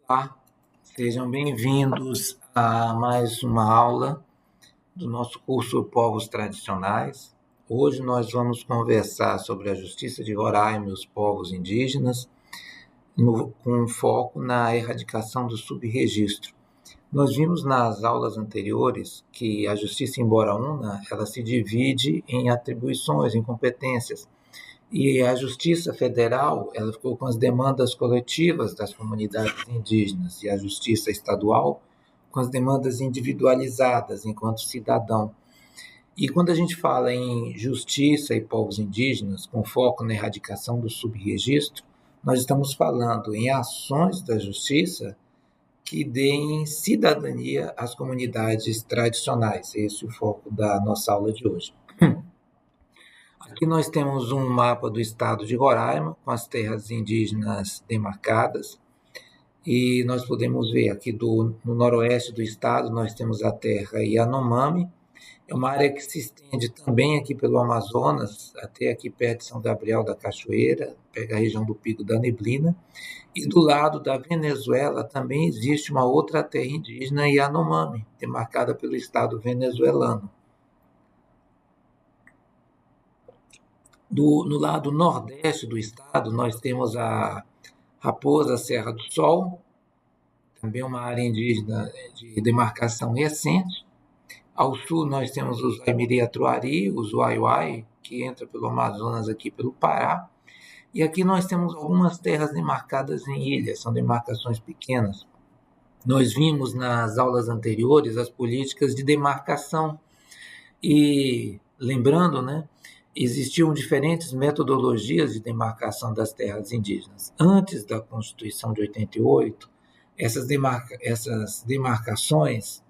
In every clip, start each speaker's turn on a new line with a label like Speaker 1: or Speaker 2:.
Speaker 1: Olá, sejam bem-vindos a mais uma aula do nosso curso Povos Tradicionais. Hoje nós vamos conversar sobre a Justiça de Roraima e os povos indígenas, com foco na erradicação do subregistro. Nós vimos nas aulas anteriores que a Justiça, embora una, ela se divide em atribuições, em competências. E a Justiça Federal, ela ficou com as demandas coletivas das comunidades indígenas e a Justiça Estadual com as demandas individualizadas enquanto cidadão. E quando a gente fala em justiça e povos indígenas, com foco na erradicação do subregistro, nós estamos falando em ações da justiça que deem cidadania às comunidades tradicionais. Esse é o foco da nossa aula de hoje. Aqui nós temos um mapa do estado de Roraima, com as terras indígenas demarcadas, e nós podemos ver aqui no noroeste do estado, nós temos a terra Yanomami, é uma área que se estende também aqui pelo Amazonas, até aqui perto de São Gabriel da Cachoeira, pega a região do Pico da Neblina, e do lado da Venezuela também existe uma outra terra indígena Yanomami, demarcada pelo estado venezuelano. No lado nordeste do estado, nós temos a Raposa Serra do Sol, também uma área indígena de demarcação recente. Ao sul, nós temos os Aimiri-Atuari, os Uai-Uai, que entra pelo Amazonas aqui pelo Pará. E aqui nós temos algumas terras demarcadas em ilhas, são demarcações pequenas. Nós vimos nas aulas anteriores as políticas de demarcação. E lembrando, né, existiam diferentes metodologias de demarcação das terras indígenas. Antes da Constituição de 88, essas demarcações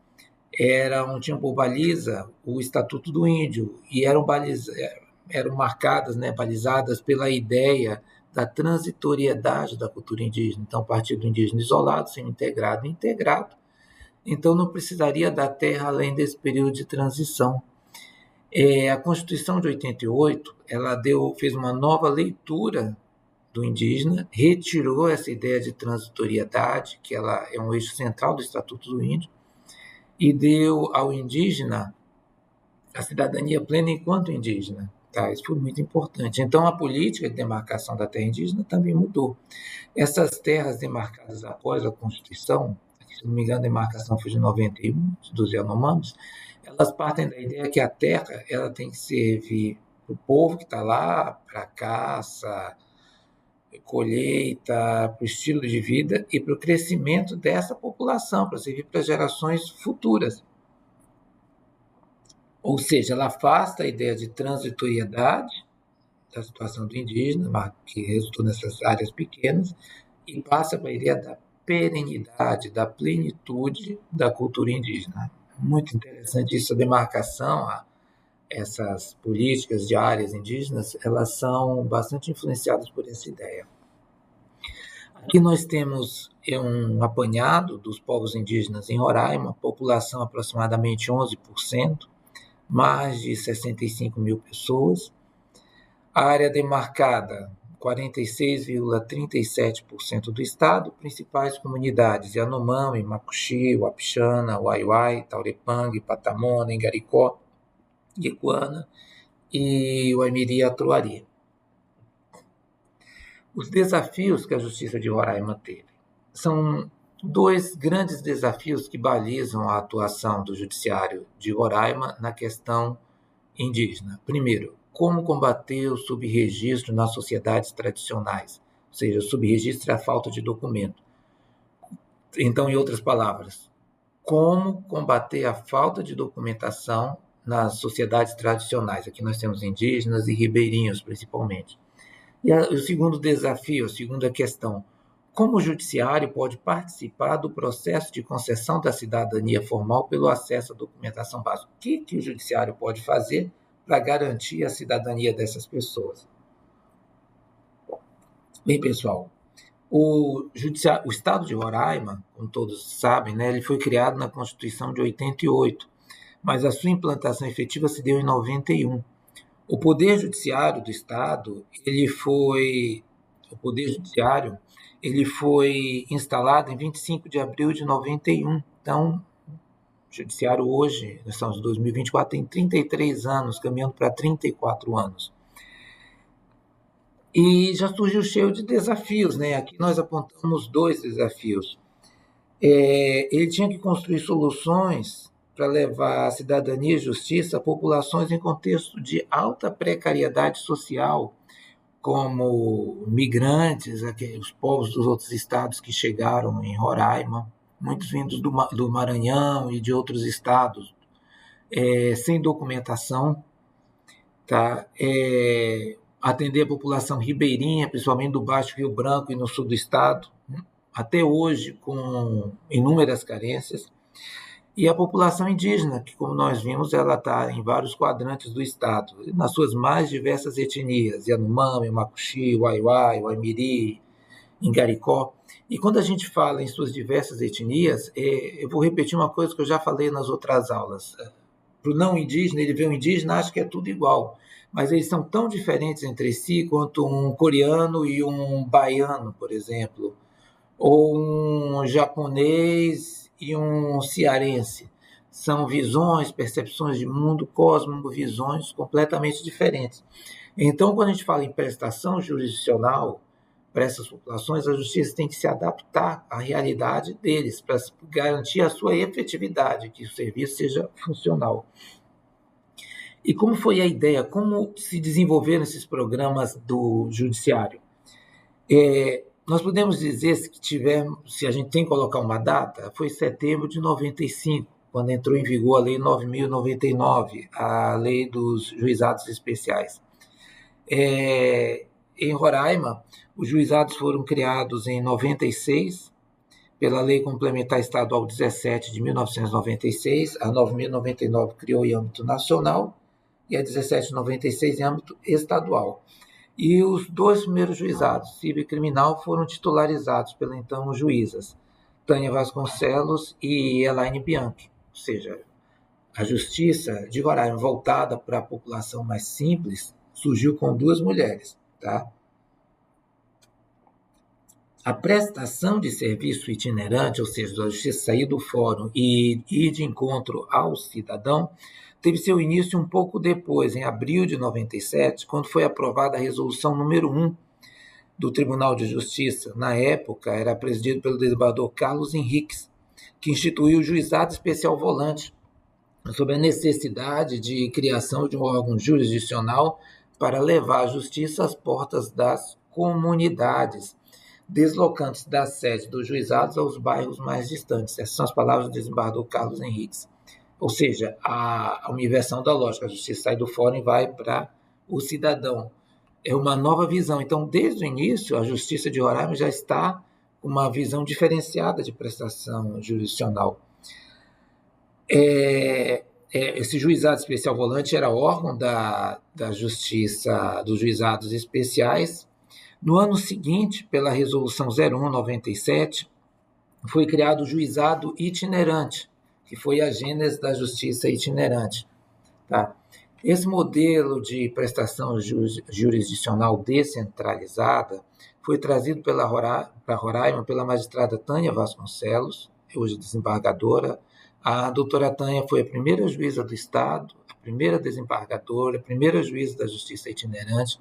Speaker 1: tinham por baliza o Estatuto do Índio e eram marcadas, né, balizadas pela ideia da transitoriedade da cultura indígena. Então, partido indígena isolado, semi-integrado e integrado. Então, não precisaria da terra além desse período de transição. A Constituição de 88, ela fez uma nova leitura do indígena, retirou essa ideia de transitoriedade, que ela é um eixo central do Estatuto do Índio, e deu ao indígena a cidadania plena enquanto indígena. Tá? Isso foi muito importante. Então, a política de demarcação da terra indígena também mudou. Essas terras demarcadas após a Constituição, se não me engano, a demarcação foi de 91, dos Yanomamis, elas partem da ideia que a terra ela tem que servir para o povo que está lá, para caça, colheita, para o estilo de vida e para o crescimento dessa população, para servir para gerações futuras. Ou seja, ela afasta a ideia de transitoriedade da situação do indígena, que resultou nessas áreas pequenas, e passa para a ideia da perenidade, da plenitude da cultura indígena. Muito interessante isso, a demarcação, essas políticas de áreas indígenas, elas são bastante influenciadas por essa ideia. Aqui nós temos um apanhado dos povos indígenas em Roraima, população aproximadamente 11%, mais de 65 mil pessoas. A área demarcada, 46,37% do estado, principais comunidades: Yanomami, Macuxi, Uapixana, Uai-Uai, Taurepang, Patamona, Engaricó, Iguana e o Aimiri-Atuari. Os desafios que a Justiça de Roraima teve são dois grandes desafios que balizam a atuação do Judiciário de Roraima na questão indígena. Primeiro, como combater o subregistro nas sociedades tradicionais, ou seja, o subregistro é a falta de documento. Então, em outras palavras, como combater a falta de documentação nas sociedades tradicionais. Aqui nós temos indígenas e ribeirinhos, principalmente. E o segundo desafio, a segunda questão, como o judiciário pode participar do processo de concessão da cidadania formal pelo acesso à documentação básica? O que o judiciário pode fazer para garantir a cidadania dessas pessoas? Bem, pessoal, o Estado de Roraima, como todos sabem, né, ele foi criado na Constituição de 88, mas a sua implantação efetiva se deu em 91. O Poder Judiciário do Estado, ele foi instalado em 25 de abril de 91. Então, o judiciário hoje, nós estamos em 2024, tem 33 anos, caminhando para 34 anos. E já surgiu cheio de desafios, né? Aqui nós apontamos 2 desafios. Ele tinha que construir soluções para levar a cidadania e justiça a populações em contexto de alta precariedade social, como migrantes, os povos dos outros estados que chegaram em Roraima, muitos vindos do Maranhão e de outros estados, sem documentação, tá? Atender a população ribeirinha, principalmente do Baixo Rio Branco e no sul do estado, até hoje com inúmeras carências, e a população indígena, que, como nós vimos, ela está em vários quadrantes do estado, nas suas mais diversas etnias, Yanomami, Macuxi, Waiwai, Waimiri, Ingaricó. E quando a gente fala em suas diversas etnias, eu vou repetir uma coisa que eu já falei nas outras aulas. Para o não indígena, ele vê o indígena, acha que é tudo igual, mas eles são tão diferentes entre si quanto um coreano e um baiano, por exemplo, ou um japonês e um cearense. São visões, percepções de mundo, cosmovisões completamente diferentes. Então, quando a gente fala em prestação jurisdicional para essas populações, a justiça tem que se adaptar à realidade deles, para garantir a sua efetividade, que o serviço seja funcional. E como foi a ideia? Como se desenvolveram esses programas do judiciário? Nós podemos dizer se a gente tem que colocar uma data, foi setembro de 95, quando entrou em vigor a Lei 9.099, a Lei dos Juizados Especiais. Em Roraima, os juizados foram criados em 96, pela Lei Complementar Estadual 17 de 1996, a 9.099 criou em âmbito nacional e a 1796 em âmbito estadual. E os 2 primeiros juizados, civil e criminal, foram titularizados pela então juízas Tânia Vasconcelos e Elaine Bianchi. Ou seja, a justiça de Roraima, voltada para a população mais simples, surgiu com 2 mulheres. Tá? A prestação de serviço itinerante, ou seja, a justiça sair do fórum e ir de encontro ao cidadão, teve seu início um pouco depois, em abril de 97, quando foi aprovada a resolução número 1 do Tribunal de Justiça. Na época, era presidido pelo desembargador Carlos Henriques, que instituiu o Juizado Especial Volante, sobre a necessidade de criação de um órgão jurisdicional para levar a justiça às portas das comunidades, deslocando-se da sede dos juizados aos bairros mais distantes. Essas são as palavras do desembargador Carlos Henriques. Ou seja, uma inversão da lógica. A justiça sai do fórum e vai para o cidadão. É uma nova visão. Então, desde o início, a Justiça de Roraima já está com uma visão diferenciada de prestação jurisdicional. Esse juizado especial volante era órgão da Justiça, dos juizados especiais. No ano seguinte, pela Resolução 01/97, foi criado o juizado itinerante, que foi a gênese da justiça itinerante. Tá? Esse modelo de prestação jurisdicional descentralizada foi trazido para Roraima pela magistrada Tânia Vasconcelos, hoje desembargadora. A doutora Tânia foi a primeira juíza do Estado, a primeira desembargadora, a primeira juíza da justiça itinerante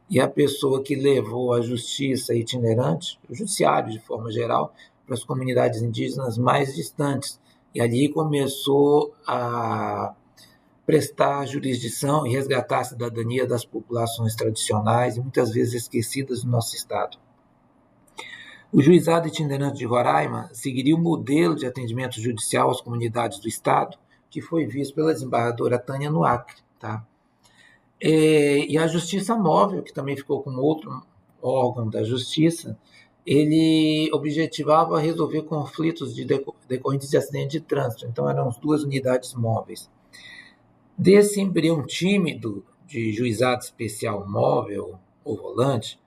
Speaker 1: e a pessoa que levou a justiça itinerante, o judiciário de forma geral, para as comunidades indígenas mais distantes. E ali começou a prestar jurisdição e resgatar a cidadania das populações tradicionais e muitas vezes esquecidas do nosso Estado. O Juizado Itinerante de Roraima seguiria o modelo de atendimento judicial às comunidades do Estado, que foi visto pela desembargadora Tânia no Acre. Tá? E a Justiça Móvel, que também ficou como outro órgão da Justiça, ele objetivava resolver conflitos decorrentes de acidente de trânsito. Então, eram as 2 unidades móveis. Desse embrião tímido de juizado especial móvel ou volante,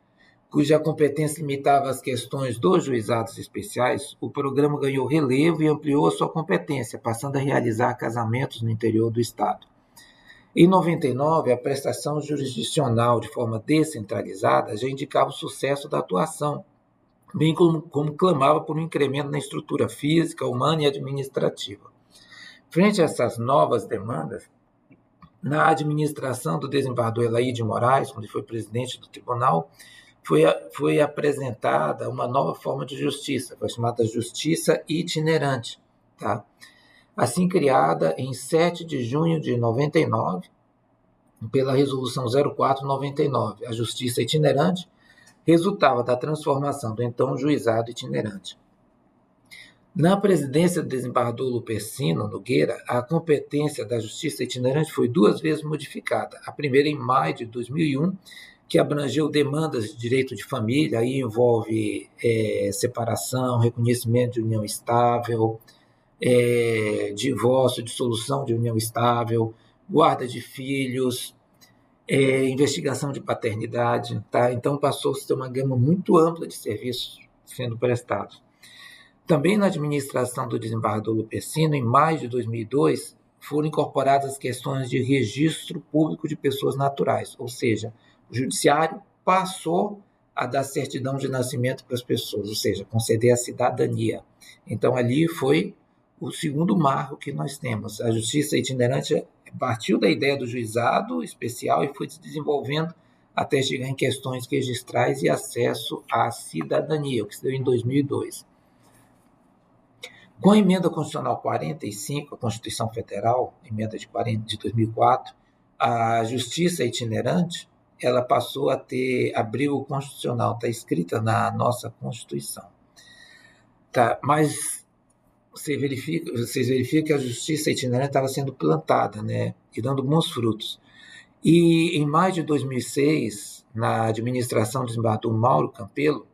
Speaker 1: cuja competência limitava as questões dos juizados especiais, o programa ganhou relevo e ampliou a sua competência, passando a realizar casamentos no interior do Estado. Em 99, a prestação jurisdicional de forma descentralizada já indicava o sucesso da atuação, bem como clamava por um incremento na estrutura física, humana e administrativa. Frente a essas novas demandas, na administração do desembargador Elaí de Moraes, quando ele foi presidente do tribunal, foi apresentada uma nova forma de justiça, foi chamada justiça itinerante, tá? Assim criada em 7 de junho de 99, pela Resolução 0499. A justiça itinerante resultava da transformação do então juizado itinerante. Na presidência do desembargador Lupercino Nogueira, a competência da justiça itinerante foi 2 vezes modificada. A primeira em maio de 2001, que abrangeu demandas de direito de família, aí envolve separação, reconhecimento de união estável, divórcio, dissolução de união estável, guarda de filhos, investigação de paternidade. Tá? Então passou-se a ter uma gama muito ampla de serviços sendo prestados. Também na administração do desembargador Lupercino, em maio de 2002, foram incorporadas as questões de registro público de pessoas naturais, ou seja, o judiciário passou a dar certidão de nascimento para as pessoas, ou seja, conceder a cidadania. Então, ali foi o segundo marco que nós temos. A justiça itinerante partiu da ideia do juizado especial e foi se desenvolvendo até chegar em questões registrais e acesso à cidadania, o que se deu em 2002. Com a emenda constitucional 45, a Constituição Federal, emenda de 2004, a justiça itinerante, ela passou a ter abrigo constitucional, está escrita na nossa Constituição. Tá, mas vocês verificam que a justiça itinerante estava sendo plantada, né, e dando bons frutos. E em maio de 2006, na administração do desembargador Mauro Campelo,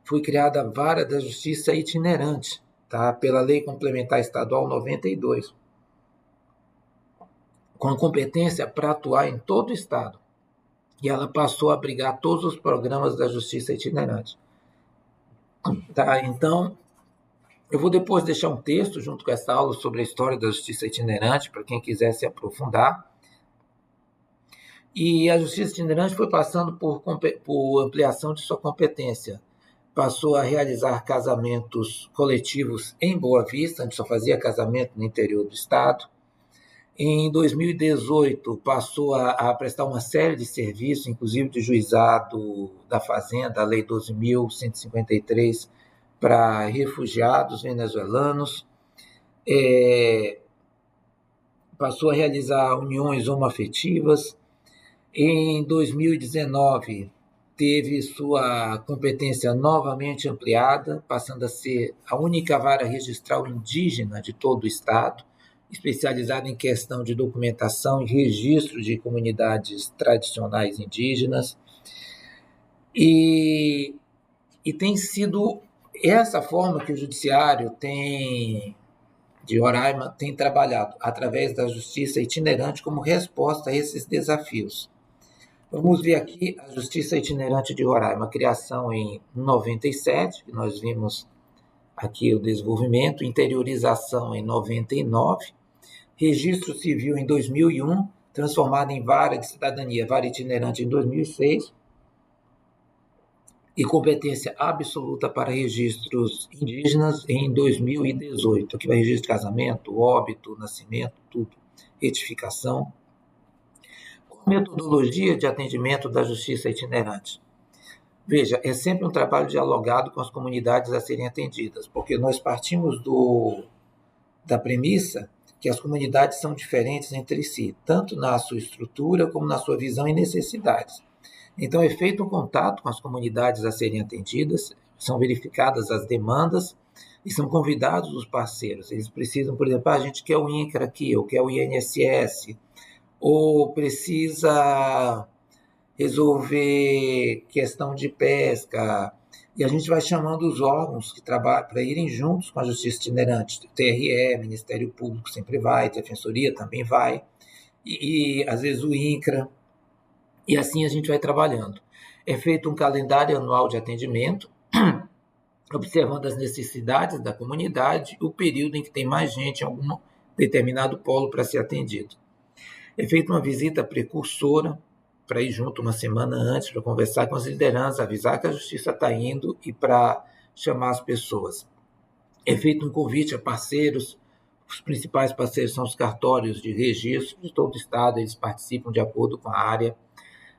Speaker 1: foi criada a Vara da Justiça Itinerante, tá? Pela Lei Complementar Estadual 92, com competência para atuar em todo o Estado. E ela passou a abrigar todos os programas da Justiça Itinerante. Tá? Então, eu vou depois deixar um texto junto com essa aula sobre a história da Justiça Itinerante, para quem quiser se aprofundar. E a Justiça Itinerante foi passando por ampliação de sua competência. Passou a realizar casamentos coletivos em Boa Vista, antes só fazia casamento no interior do estado. Em 2018, passou a prestar uma série de serviços, inclusive de juizado da Fazenda, a Lei 12.153, para refugiados venezuelanos. Passou a realizar uniões homoafetivas. Em 2019, teve sua competência novamente ampliada, passando a ser a única vara registral indígena de todo o estado, especializada em questão de documentação e registro de comunidades tradicionais indígenas. E tem sido essa forma que o judiciário de Roraima tem trabalhado, através da justiça itinerante, como resposta a esses desafios. Vamos ver aqui a Justiça Itinerante de Roraima, criação em 97, que nós vimos aqui o desenvolvimento, interiorização em 99, registro civil em 2001, transformado em vara de cidadania, vara itinerante em 2006, e competência absoluta para registros indígenas em 2018, que vai registro de casamento, óbito, nascimento, tudo, retificação. Metodologia de atendimento da justiça itinerante. Veja, é sempre um trabalho dialogado com as comunidades a serem atendidas, porque nós partimos da premissa que as comunidades são diferentes entre si, tanto na sua estrutura como na sua visão e necessidades. Então, é feito um contato com as comunidades a serem atendidas, são verificadas as demandas e são convidados os parceiros. Eles precisam, por exemplo, a gente quer o INCRA aqui, eu quero o INSS, ou precisa resolver questão de pesca, e a gente vai chamando os órgãos que trabalham para irem juntos com a justiça itinerante. O TRE, Ministério Público sempre vai, Defensoria também vai, e às vezes o INCRA, e assim a gente vai trabalhando. É feito um calendário anual de atendimento, observando as necessidades da comunidade, o período em que tem mais gente em algum determinado polo para ser atendido. É feita uma visita precursora, para ir junto uma semana antes, para conversar com as lideranças, avisar que a justiça está indo e para chamar as pessoas. É feito um convite a parceiros, os principais parceiros são os cartórios de registro de todo o Estado, eles participam de acordo com a área,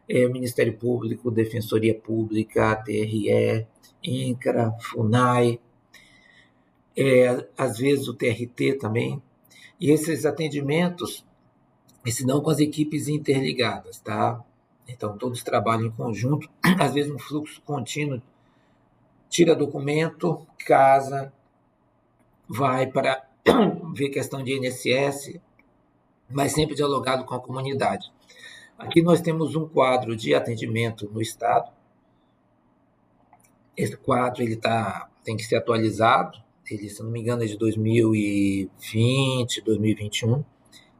Speaker 1: o Ministério Público, Defensoria Pública, TRE, INCRA, FUNAI, às vezes o TRT também, e esses atendimentos se dão com as equipes interligadas, tá? Então, todos trabalham em conjunto, às vezes um fluxo contínuo, tira documento, casa, vai para ver questão de INSS, mas sempre dialogado com a comunidade. Aqui nós temos um quadro de atendimento no Estado. Esse quadro tem que ser atualizado, ele, se não me engano, é de 2020, 2021.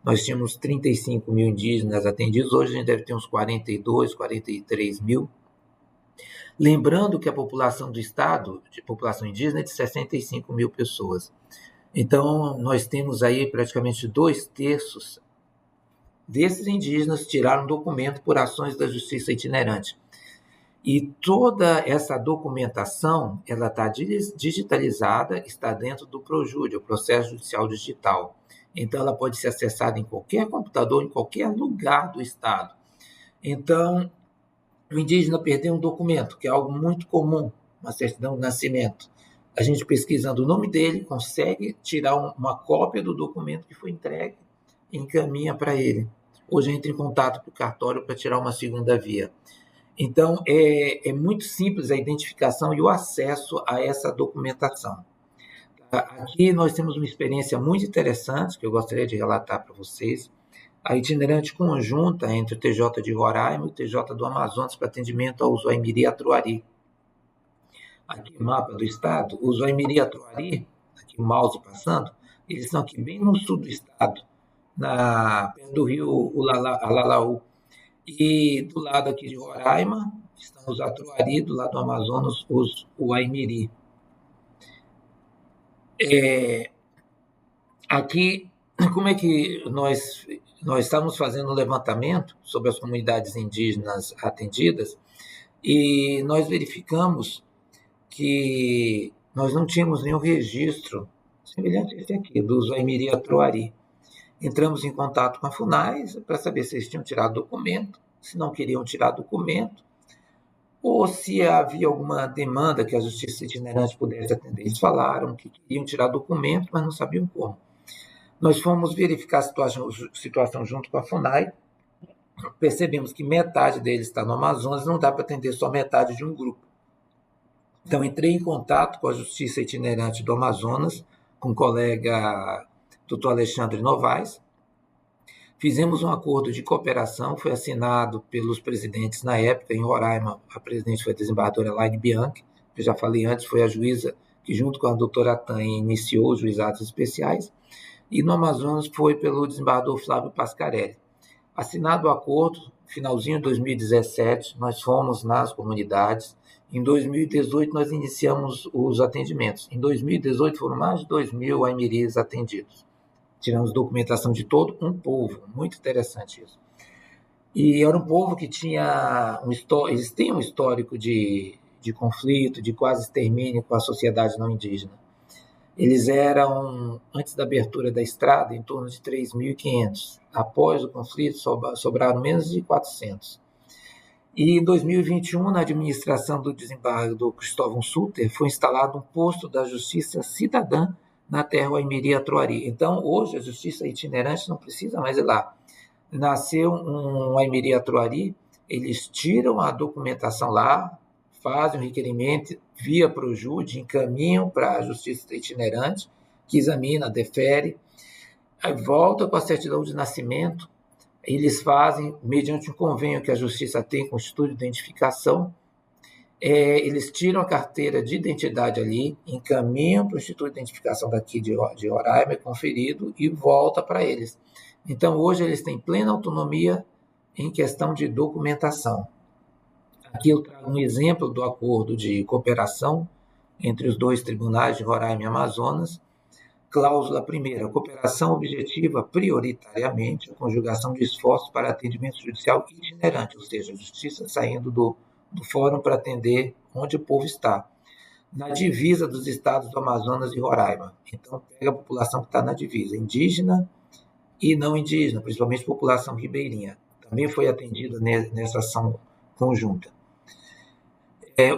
Speaker 1: Nós tínhamos 35 mil indígenas atendidos, hoje a gente deve ter uns 42, 43 mil. Lembrando que a população do Estado, de população indígena, é de 65 mil pessoas. Então, nós temos aí praticamente 2/3 desses indígenas tiraram documento por ações da justiça itinerante. E toda essa documentação, ela está digitalizada, está dentro do ProJude, o Processo Judicial Digital. Então, ela pode ser acessada em qualquer computador, em qualquer lugar do Estado. Então, o indígena perdeu um documento, que é algo muito comum, uma certidão de nascimento. A gente, pesquisando o nome dele, consegue tirar uma cópia do documento que foi entregue e encaminha para ele. Hoje entra em contato com o cartório para tirar uma segunda via. Então, é muito simples a identificação e o acesso a essa documentação. Aqui nós temos uma experiência muito interessante, que eu gostaria de relatar para vocês. A itinerante conjunta entre o TJ de Roraima e o TJ do Amazonas para atendimento ao Usuaimiri e Atruari. Aqui o mapa do estado, o Usuaimiri e Atruari, aqui o mouse passando, eles estão aqui bem no sul do estado, perto do rio Alalaú. E do lado aqui de Roraima, estão os Atruari, do lado do Amazonas, os Uaimiri. Aqui, como é que nós estamos fazendo um levantamento sobre as comunidades indígenas atendidas e nós verificamos que nós não tínhamos nenhum registro semelhante a esse aqui, do Usuaimiri e Atruari. Entramos em contato com a FUNAI para saber se eles tinham tirado documento, se não queriam tirar documento, ou se havia alguma demanda que a Justiça Itinerante pudesse atender. Eles falaram que queriam tirar documento, mas não sabiam como. Nós fomos verificar a situação junto com a FUNAI, percebemos que metade deles está no Amazonas, não dá para atender só metade de um grupo. Então, entrei em contato com a Justiça Itinerante do Amazonas, com o colega Dr. Alexandre Novaes, fizemos um acordo de cooperação, foi assinado pelos presidentes na época, em Roraima, a presidente foi a desembargadora Elaine Bianchi, que eu já falei antes, foi a juíza que, junto com a doutora Tânia, iniciou os juizados especiais, e no Amazonas foi pelo desembargador Flávio Pascarelli. Assinado o acordo, finalzinho de 2017, nós fomos nas comunidades. Em 2018, nós iniciamos os atendimentos. Em 2018, foram mais de 2.000 aimiris atendidos. Tiramos documentação de todo um povo, muito interessante isso. E era um povo que eles têm um histórico de conflito, de quase extermínio com a sociedade não indígena. Eles eram, antes da abertura da estrada, em torno de 3.500. Após o conflito, sobraram menos de 400. E em 2021, na administração do desembargador Cristóvão Sutter, foi instalado um posto da Justiça Cidadã na terra Uaimiri e Atruari. Então, hoje, a Justiça Itinerante não precisa mais ir lá. Nasceu um Uaimiri e Atruari, eles tiram a documentação lá, fazem o requerimento via ProJude, encaminham para a Justiça Itinerante, que examina, defere, aí volta com a certidão de nascimento, eles fazem, mediante um convênio que a Justiça tem com o Instituto de Identificação, eles tiram a carteira de identidade ali, encaminham para o Instituto de Identificação daqui de Roraima, é conferido e volta para eles. Então, hoje eles têm plena autonomia em questão de documentação. Aqui eu trago um exemplo do acordo de cooperação entre os dois tribunais de Roraima e Amazonas. Cláusula primeira, cooperação objetiva prioritariamente, a conjugação de esforços para atendimento judicial itinerante, ou seja, a justiça saindo do fórum para atender onde o povo está, na divisa dos estados do Amazonas e Roraima. Então, pega a população que está na divisa, indígena e não indígena, principalmente população ribeirinha. Também foi atendida nessa ação conjunta.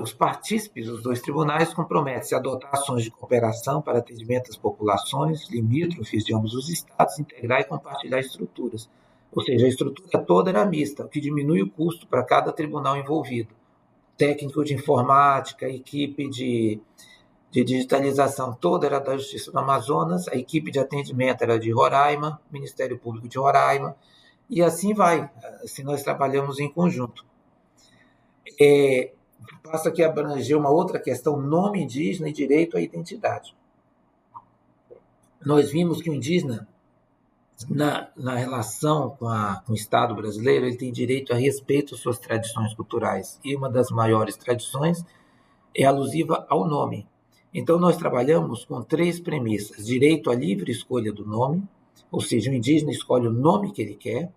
Speaker 1: Os partícipes dos dois tribunais comprometem-se a adotar ações de cooperação para atendimento às populações limítrofes de ambos os estados, integrar e compartilhar estruturas. Ou seja, a estrutura toda era mista, o que diminui o custo para cada tribunal envolvido. Técnico de informática, equipe de digitalização toda era da Justiça do Amazonas, a equipe de atendimento era de Roraima, Ministério Público de Roraima, e assim vai, assim nós trabalhamos em conjunto. Passa aqui a abranger uma outra questão, nome indígena e direito à identidade. Nós vimos que o indígena, na relação com o Estado brasileiro, ele tem direito a respeito às suas tradições culturais, e uma das maiores tradições é alusiva ao nome. Então, nós trabalhamos com 3 premissas: direito à livre escolha do nome, ou seja, o indígena escolhe o nome que ele quer,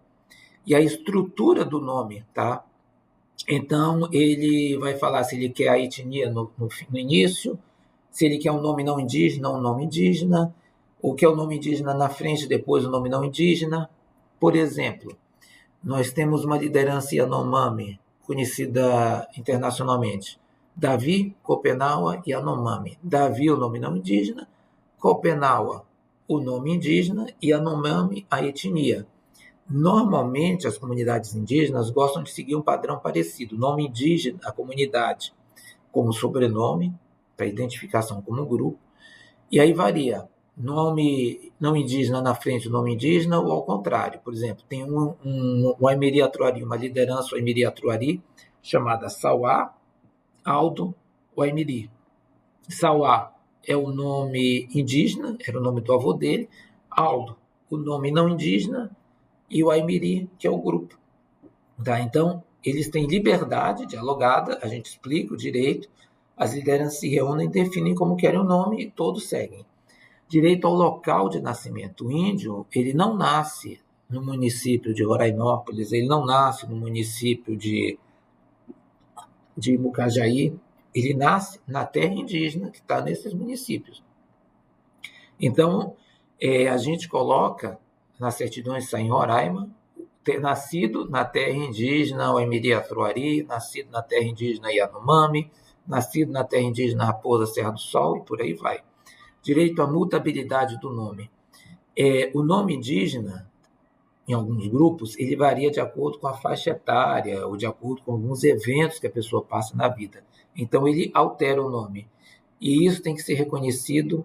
Speaker 1: e a estrutura do nome, tá? Então, ele vai falar se ele quer a etnia no início, se ele quer um nome não indígena, um nome indígena, ou quer o nome indígena na frente e depois o nome não indígena. Por exemplo, nós temos uma liderança Yanomami, conhecida internacionalmente. Davi, Copenaua e Yanomami. Davi, o nome não indígena, Copenaua, o nome indígena, e Yanomami, a etnia. Normalmente, as comunidades indígenas gostam de seguir um padrão parecido. Nome indígena, a comunidade, como sobrenome, para identificação como grupo, e aí varia. Nome não indígena na frente do nome indígena ou ao contrário. Por exemplo, tem um Aimeri Atruari, uma liderança Aimeri Atruari, chamada Sauá Aldo Aimeri. Sauá é o nome indígena, era o nome do avô dele. Aldo, o nome não indígena, e o Aimeri, que é o grupo. Tá? Então, eles têm liberdade dialogada, a gente explica o direito, as lideranças se reúnem, definem como querem o nome e todos seguem. Direito ao local de nascimento. O índio, ele não nasce no município de Rorainópolis, ele não nasce no município de Mucajaí, ele nasce na terra indígena que está nesses municípios. Então, a gente coloca nas certidões em Roraima, ter nascido na terra indígena o Aimeri Atruari, nascido na terra indígena Yanomami, nascido na terra indígena Raposa Serra do Sol, e por aí vai. Direito à mutabilidade do nome. O nome indígena, em alguns grupos, ele varia de acordo com a faixa etária ou de acordo com alguns eventos que a pessoa passa na vida. Então, ele altera o nome. E isso tem que ser reconhecido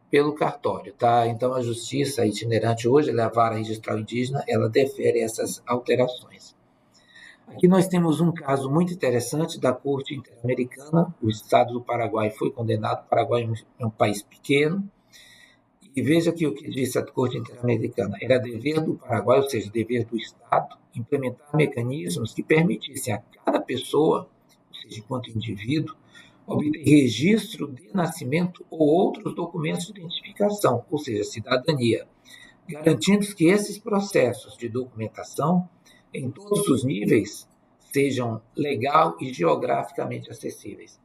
Speaker 1: pelo cartório, tá? Então, a justiça itinerante hoje, a vara registral indígena, ela defere essas alterações. Aqui nós temos um caso muito interessante da Corte Interamericana. O Estado do Paraguai foi condenado. O Paraguai é um país pequeno. E veja que o que disse a Corte Interamericana era dever do Paraguai, ou seja, dever do Estado, implementar mecanismos que permitissem a cada pessoa, ou seja, enquanto indivíduo, obter registro de nascimento ou outros documentos de identificação, ou seja, cidadania, garantindo que esses processos de documentação, em todos os níveis, sejam legal e geograficamente acessíveis.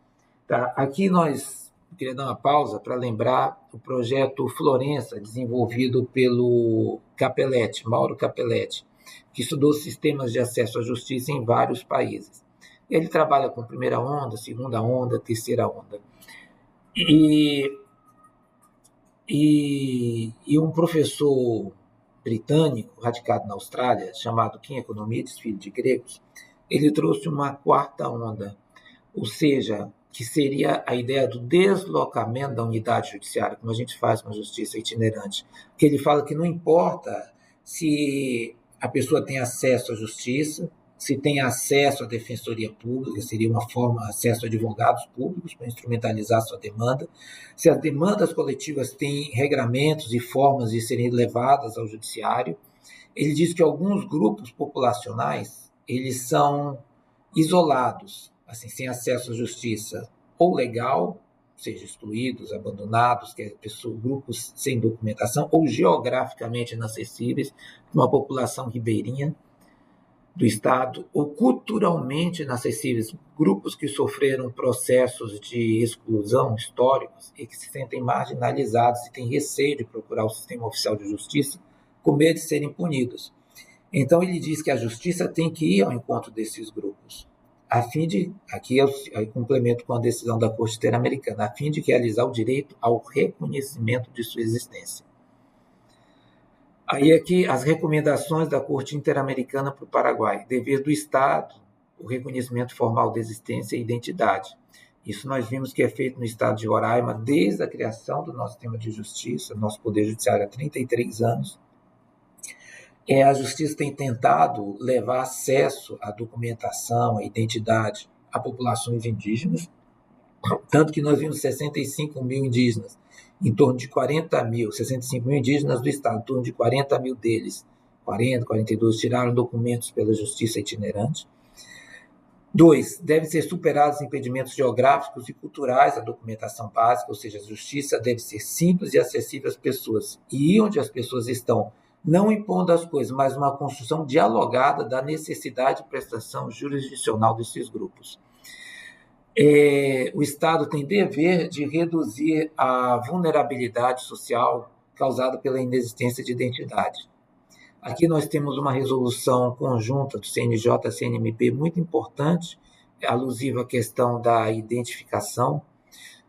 Speaker 1: Tá? Aqui nós queria dar uma pausa para lembrar o projeto Florença, desenvolvido pelo Capelletti, Mauro Capelletti, que estudou sistemas de acesso à justiça em vários países. Ele trabalha com primeira onda, segunda onda, terceira onda. E um professor britânico, radicado na Austrália, chamado Kim Economides, filho de gregos, ele trouxe uma quarta onda, ou seja, que seria a ideia do deslocamento da unidade judiciária, como a gente faz com a justiça itinerante. Que ele fala que não importa se a pessoa tem acesso à justiça, se tem acesso à defensoria pública, seria uma forma, acesso a advogados públicos para instrumentalizar sua demanda, se as demandas coletivas têm regramentos e formas de serem levadas ao judiciário. Ele diz que alguns grupos populacionais, eles são isolados, assim, sem acesso à justiça, ou legal seja excluídos, abandonados, que é grupos sem documentação, ou geograficamente inacessíveis, uma população ribeirinha do Estado, ou culturalmente inacessíveis, grupos que sofreram processos de exclusão históricos e que se sentem marginalizados e têm receio de procurar o sistema oficial de justiça, com medo de serem punidos. Então ele diz que a justiça tem que ir ao encontro desses grupos, a fim de, aqui eu complemento com a decisão da Corte Interamericana, a fim de realizar o direito ao reconhecimento de sua existência. Aí aqui as recomendações da Corte Interamericana para o Paraguai. Dever do Estado, o reconhecimento formal de existência e identidade. Isso nós vimos que é feito no Estado de Roraima desde a criação do nosso sistema de justiça, nosso Poder Judiciário há 33 anos. A Justiça tem tentado levar acesso à documentação, à identidade a populações indígenas, tanto que nós vimos 65 mil indígenas, em torno de 40 mil, 65 mil indígenas do Estado, em torno de 40 mil deles, 40, 42, tiraram documentos pela Justiça itinerante. 2. Devem ser superados impedimentos geográficos e culturais à documentação básica, ou seja, a justiça deve ser simples e acessível às pessoas. E ir onde as pessoas estão, não impondo as coisas, mas uma construção dialogada da necessidade de prestação jurisdicional desses grupos. O Estado tem dever de reduzir a vulnerabilidade social causada pela inexistência de identidade. Aqui nós temos uma resolução conjunta do CNJ e CNMP muito importante, alusiva à questão da identificação.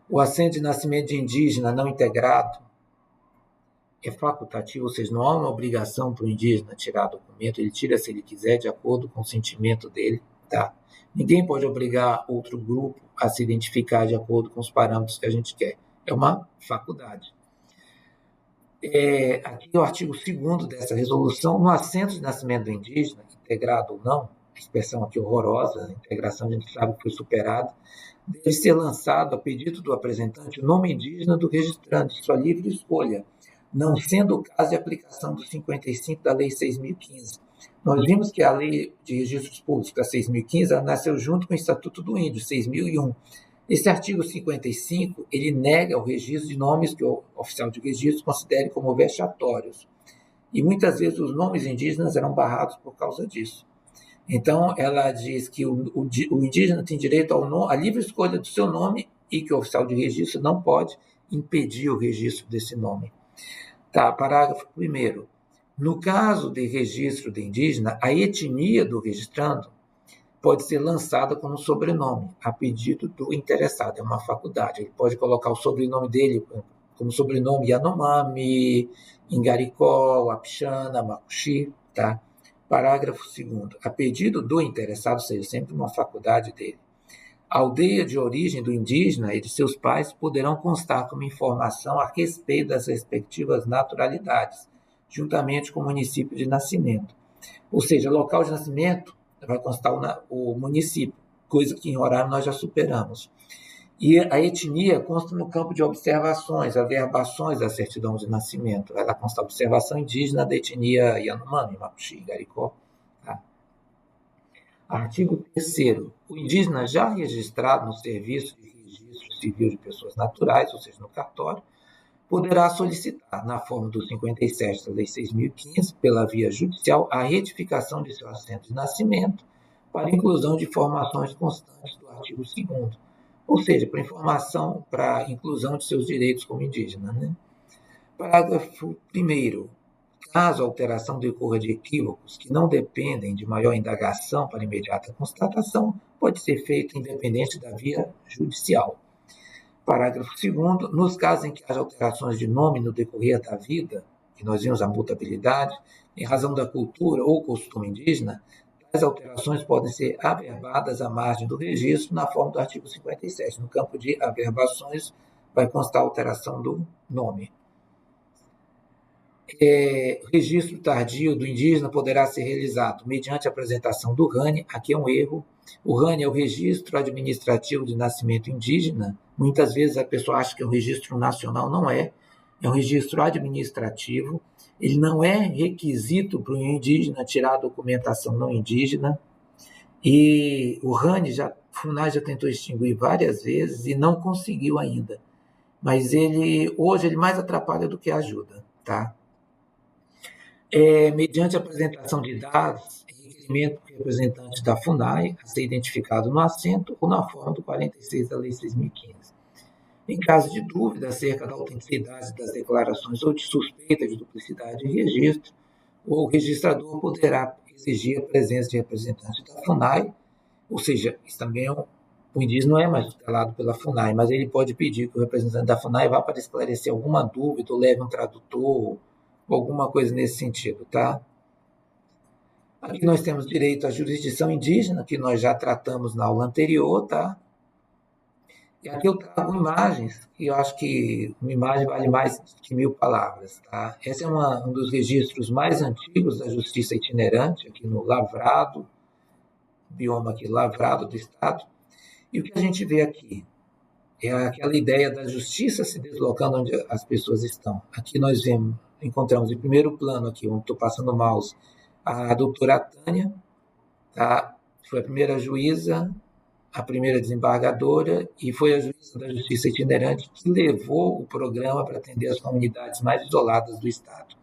Speaker 1: O assento de nascimento de indígena não integrado é facultativo, ou seja, não há uma obrigação para o indígena tirar documento, ele tira se ele quiser, de acordo com o sentimento dele. Tá? Ninguém pode obrigar outro grupo a se identificar de acordo com os parâmetros que a gente quer. É uma faculdade. Aqui o artigo 2º dessa resolução, no assento de nascimento do indígena, integrado ou não, a expressão aqui horrorosa, a integração a gente sabe que foi superada, deve ser lançado, a pedido do apresentante, o nome indígena do registrante, sua livre escolha, não sendo o caso de aplicação do 55 da Lei 6.015. Nós vimos que a Lei de Registros Públicos, a 6.015, ela nasceu junto com o Estatuto do Índio, 6.001. Esse artigo 55, ele nega o registro de nomes que o oficial de registro considere como vexatórios. E muitas vezes os nomes indígenas eram barrados por causa disso. Então, ela diz que o indígena tem direito à livre escolha do seu nome e que o oficial de registro não pode impedir o registro desse nome. Tá, parágrafo 1º. No caso de registro de indígena, a etnia do registrando pode ser lançada como sobrenome, a pedido do interessado, é uma faculdade. Ele pode colocar o sobrenome dele como sobrenome Yanomami, Ingaricó, Apixana, Macuxi, tá? Parágrafo 2º. A pedido do interessado, ou seja, sempre uma faculdade dele, a aldeia de origem do indígena e de seus pais poderão constar como informação a respeito das respectivas naturalidades, juntamente com o município de nascimento. Ou seja, local de nascimento vai constar o município, coisa que em Roraima nós já superamos. E a etnia consta no campo de observações, averbações da certidão de nascimento. Ela consta a observação indígena da etnia Yanomami, Mapuxi, Garicó. Tá? Artigo 3º. O indígena já registrado no Serviço de Registro Civil de Pessoas Naturais, ou seja, no cartório, poderá solicitar, na forma do 57 da Lei 6.015, pela via judicial, a retificação de seu assento de nascimento para inclusão de informações constantes do artigo 2º, ou seja, para inclusão de seus direitos como indígena. Né? Parágrafo 1º. Caso a alteração decorra de equívocos que não dependem de maior indagação para imediata constatação, pode ser feita independente da via judicial. Parágrafo 2º. Nos casos em que haja alterações de nome no decorrer da vida, que nós vimos a mutabilidade, em razão da cultura ou costume indígena, as alterações podem ser averbadas à margem do registro na forma do artigo 57. No campo de averbações vai constar a alteração do nome. O registro tardio do indígena poderá ser realizado mediante a apresentação do RANE. Aqui é um erro. O RANE é o Registro Administrativo de Nascimento Indígena. Muitas vezes a pessoa acha que é um registro nacional, não é. É um registro administrativo. Ele não é requisito para o indígena tirar a documentação não indígena. E o RANE já FUNAI já tentou extinguir várias vezes e não conseguiu ainda. Mas hoje ele mais atrapalha do que ajuda, tá? Mediante a apresentação de dados, requerimento do representante da FUNAI a ser identificado no assento ou na forma do 46 da Lei 6.015. Em caso de dúvida acerca da autenticidade das declarações ou de suspeita de duplicidade de registro, o registrador poderá exigir a presença de representante da FUNAI, ou seja, isso também o indígena não é mais tutelado pela FUNAI, mas ele pode pedir que o representante da FUNAI vá para esclarecer alguma dúvida ou leve um tradutor, ou alguma coisa nesse sentido, tá? Aqui nós temos direito à jurisdição indígena, que nós já tratamos na aula anterior, tá? E aqui eu trago imagens, e eu acho que uma imagem vale mais que 1.000 palavras, tá? Esse é um dos registros mais antigos da justiça itinerante, aqui no Lavrado, bioma aqui, Lavrado do Estado. E o que a gente vê aqui é aquela ideia da justiça se deslocando onde as pessoas estão. Aqui nós encontramos em primeiro plano, aqui, onde estou passando o mouse, a doutora Tânia, tá? Foi a primeira juíza, a primeira desembargadora e foi a juíza da Justiça Itinerante que levou o programa para atender as comunidades mais isoladas do Estado.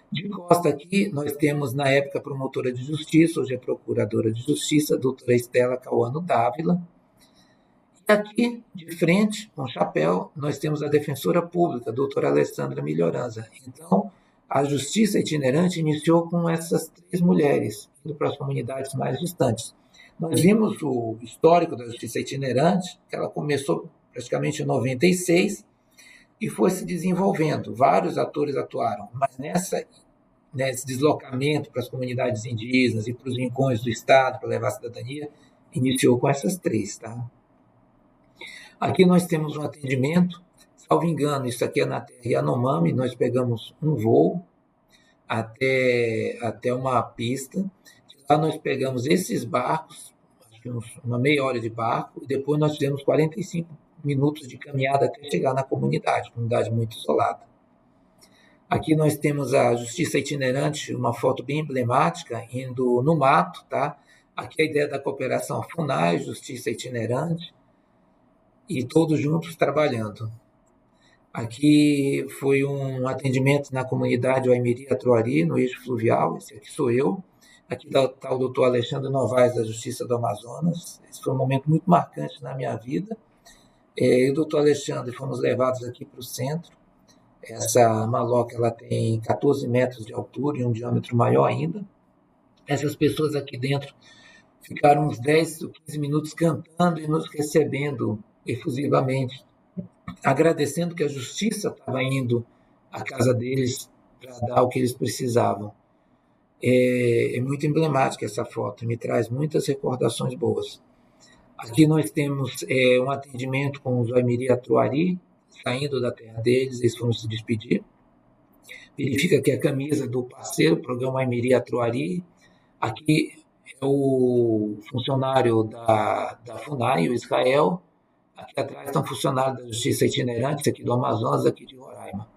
Speaker 1: De costa aqui, nós temos, na época, a promotora de justiça, hoje é procuradora de justiça, a doutora Estela Cauano Dávila. E aqui, de frente, com chapéu, nós temos a defensora pública, a doutora Alessandra Melhoranza. Então, a justiça itinerante iniciou com essas 3 mulheres, indo para as comunidades mais distantes. Nós vimos o histórico da justiça itinerante, que ela começou praticamente em 96 e foi se desenvolvendo. Vários atores atuaram, mas nesse deslocamento para as comunidades indígenas e para os rincões do Estado, para levar a cidadania, iniciou com essas 3, tá? Aqui nós temos um atendimento, salvo engano, isso aqui é na terra Yanomami, nós pegamos um voo até uma pista, lá nós pegamos esses barcos, acho que uma meia hora de barco, e depois nós fizemos 45 minutos de caminhada até chegar na comunidade muito isolada. Aqui nós temos a justiça itinerante, uma foto bem emblemática, indo no mato, tá? Aqui a ideia da cooperação FUNAI, justiça itinerante, e todos juntos trabalhando. Aqui foi um atendimento na comunidade Waimiri Atruari, no eixo fluvial, esse aqui sou eu. Aqui está o doutor Alexandre Novaes, da Justiça do Amazonas. Esse foi um momento muito marcante na minha vida. E o doutor Alexandre, fomos levados aqui para o centro. Essa maloca ela tem 14 metros de altura e um diâmetro maior ainda. Essas pessoas aqui dentro ficaram uns 10 ou 15 minutos cantando e nos recebendo efusivamente, agradecendo que a justiça estava indo à casa deles para dar o que eles precisavam. É muito emblemática essa foto, me traz muitas recordações boas. Aqui nós temos um atendimento com os Waimiri Atruari, saindo da terra deles, eles foram se despedir. Verifica aqui a camisa do parceiro, o programa Waimiri Atruari. Aqui é o funcionário da FUNAI, o Israel. Aqui atrás estão funcionários da Justiça Itinerante, aqui do Amazonas, aqui de Roraima.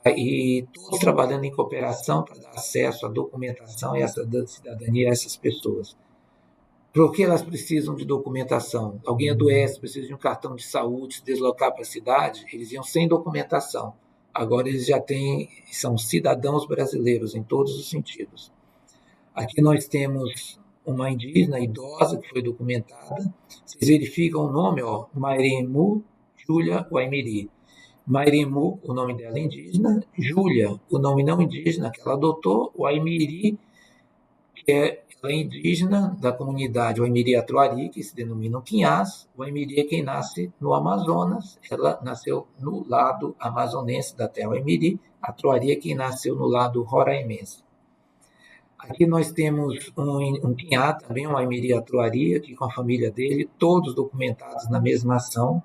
Speaker 1: Tá? E todos trabalhando em cooperação para dar acesso à documentação e à cidadania a essas pessoas. Por que elas precisam de documentação? Alguém adoece, precisa de um cartão de saúde, se deslocar para a cidade, eles iam sem documentação. Agora eles já são cidadãos brasileiros em todos os sentidos. Aqui nós temos uma indígena idosa que foi documentada. Vocês verificam o nome, ó, Mairemu Júlia Waimiri. Mairemu, o nome dela é indígena, Júlia, o nome não indígena que ela adotou, Waimiri, que ela é indígena da comunidade Waimiri Atruari, que se denomina Quinhás. Waimiri é quem nasce no Amazonas, ela nasceu no lado amazonense da terra Waimiri, Atruari é quem nasceu no lado roraimense. Aqui nós temos um Quinhá, também um Waimiri Atruari, aqui com a família dele, todos documentados na mesma ação.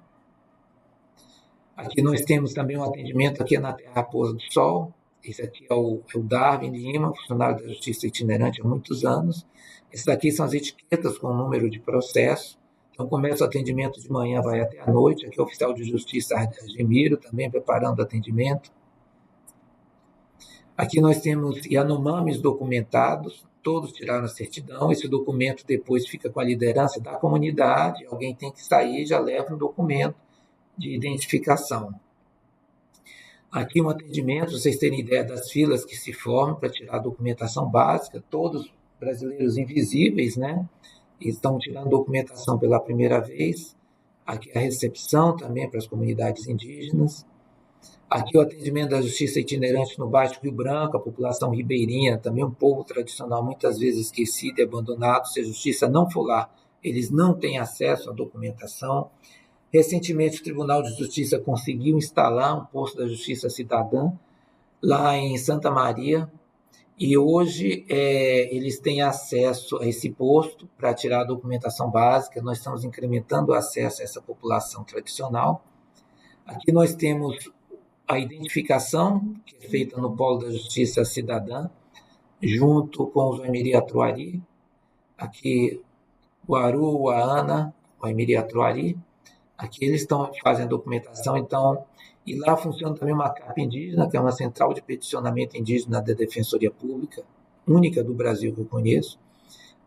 Speaker 1: Aqui nós temos também um atendimento aqui na Terra Raposa do Sol. Esse aqui é o Darwin Lima, funcionário da Justiça Itinerante há muitos anos. Esses aqui são as etiquetas com o número de processo. Então começa o atendimento de manhã, vai até a noite. Aqui é o oficial de Justiça Argemiro, também preparando o atendimento. Aqui nós temos Yanomamis documentados, todos tiraram a certidão, esse documento depois fica com a liderança da comunidade, alguém tem que sair e já leva um documento de identificação. Aqui um atendimento, para vocês terem ideia das filas que se formam para tirar a documentação básica, todos brasileiros invisíveis, né? Estão tirando documentação pela primeira vez. Aqui a recepção também para as comunidades indígenas. Aqui o atendimento da justiça itinerante no Baixo Rio Branco, a população ribeirinha, também um povo tradicional muitas vezes esquecido e abandonado. Se a justiça não for lá, eles não têm acesso à documentação. Recentemente, o Tribunal de Justiça conseguiu instalar um posto da Justiça Cidadã lá em Santa Maria, e hoje eles têm acesso a esse posto para tirar a documentação básica. Nós estamos incrementando o acesso a essa população tradicional. Aqui nós temos a identificação, que é feita no Polo da Justiça Cidadã, junto com os Waimiri Atuari, aqui o Aru, o Ana, o Waimiri Atuari. Aqui eles estão fazendo documentação, então, e lá funciona também uma CAP indígena, que é uma central de peticionamento indígena da Defensoria Pública, única do Brasil que eu conheço,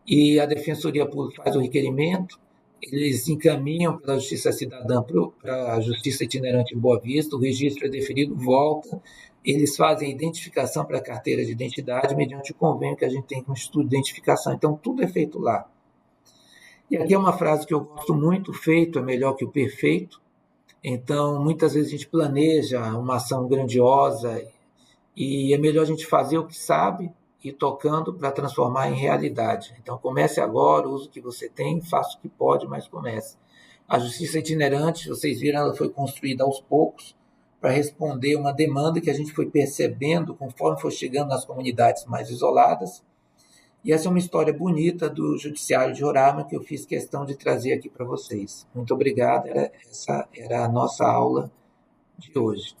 Speaker 1: e a Defensoria Pública faz o requerimento, eles encaminham pela Justiça Cidadã para a Justiça Itinerante em Boa Vista, o registro é deferido, volta, eles fazem a identificação para a carteira de identidade mediante o convênio que a gente tem com o Instituto de Identificação, então tudo é feito lá. E aqui é uma frase que eu gosto muito: feito é melhor que o perfeito. Então, muitas vezes a gente planeja uma ação grandiosa e é melhor a gente fazer o que sabe e tocando para transformar em realidade. Então, comece agora, use o que você tem, faça o que pode, mas comece. A justiça itinerante, vocês viram, ela foi construída aos poucos para responder uma demanda que a gente foi percebendo conforme foi chegando nas comunidades mais isoladas. E essa é uma história bonita do Judiciário de Roraima que eu fiz questão de trazer aqui para vocês. Muito obrigado, essa era a nossa aula de hoje.